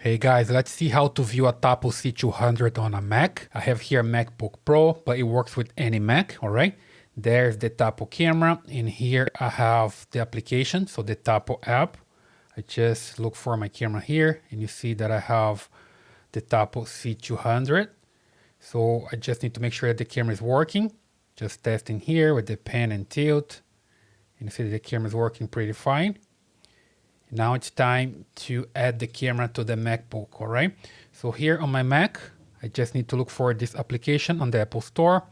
Hey guys, let's see how to view a Tapo C200 on a Mac. I have here a MacBook Pro, but it works with any Mac, all right? There's the Tapo camera, and here I have the application, so the Tapo app. I just look for my camera here, and you see that I have the Tapo C200. So I just need to make sure that the camera is working. Just testing here with the pan and tilt. And you see that the camera is working pretty fine. Now it's time to add the camera to the MacBook, all right? So here on my Mac, I just need to look for this application on the Apple Store,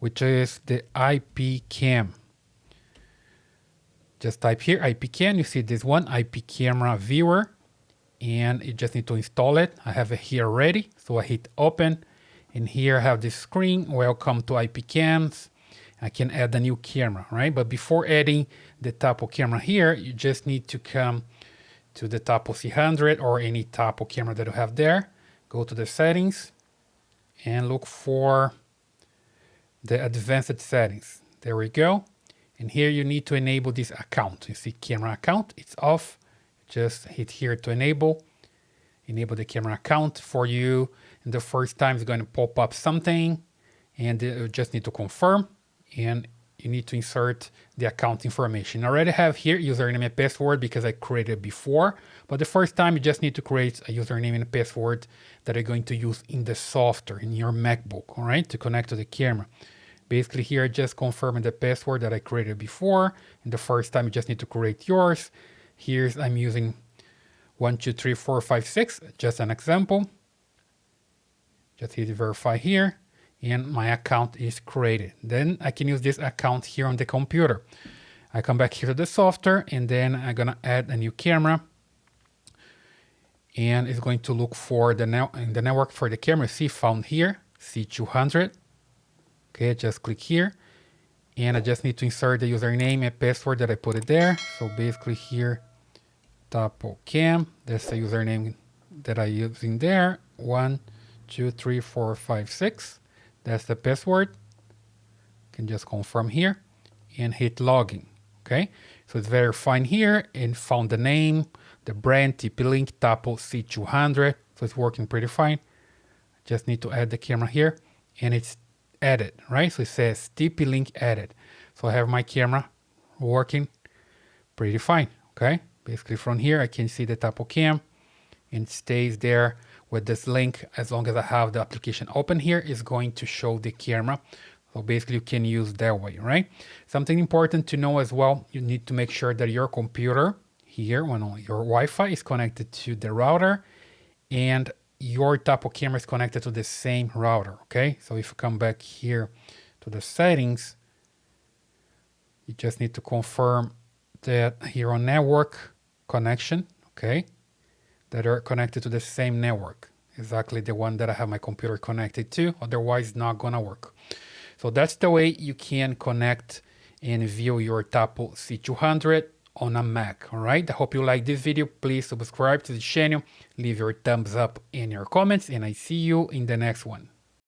which is the IPCam. Just type here IPCam, you see this one, IP Camera Viewer, and you just need to install it. I have it here ready, so I hit open, and here I have this screen, welcome to IPCams. I can add a new camera, right? But before adding the Tapo camera here, you just need to come to the Tapo C200 or any Tapo camera that you have there. Go to the settings and look for the advanced settings. There we go. And here you need to enable this account. You see camera account, it's off. Just hit here to enable the camera account for you. And the first time it's going to pop up something and you just need to confirm. And you need to insert the account information. I already have here username and password because I created before, but the first time you just need to create a username and a password that you're going to use in the software in your MacBook, all right, to connect to the camera. Basically here, just confirming the password that I created before, and the first time you just need to create yours. Here's, I'm using 123456, just an example. Just hit verify here. And my account is created. Then I can use this account here on the computer. I come back here to the software, and then I'm gonna add a new camera. And it's going to look for the network for the camera. See, found here, C200. Okay, just click here. And I just need to insert the username and password that I put it there. So basically here, Tapo Cam, that's the username that I use in there. 123456. That's the password. You can just confirm here and hit login. Okay, so it's verifying here and found the name, the brand, TP-Link Tapo C200. So it's working pretty fine. Just need to add the camera here and it's added, right? So it says TP-Link added. So I have my camera working pretty fine. Okay, basically from here I can see the Tapo cam and it stays there. With this link, as long as I have the application open here, is going to show the camera. So basically you can use that way, right? Something important to know as well, you need to make sure that your computer here, when your Wi-Fi is connected to the router and your Tapo camera is connected to the same router, okay? So if you come back here to the settings, you just need to confirm that here on network connection, okay? That are connected to the same network, exactly the one that I have my computer connected to, otherwise it's not gonna work. So that's the way you can connect and view your Tapo C200 on a Mac, all right? I hope you like this video. Please subscribe to the channel, leave your thumbs up and your comments, and I see you in the next one.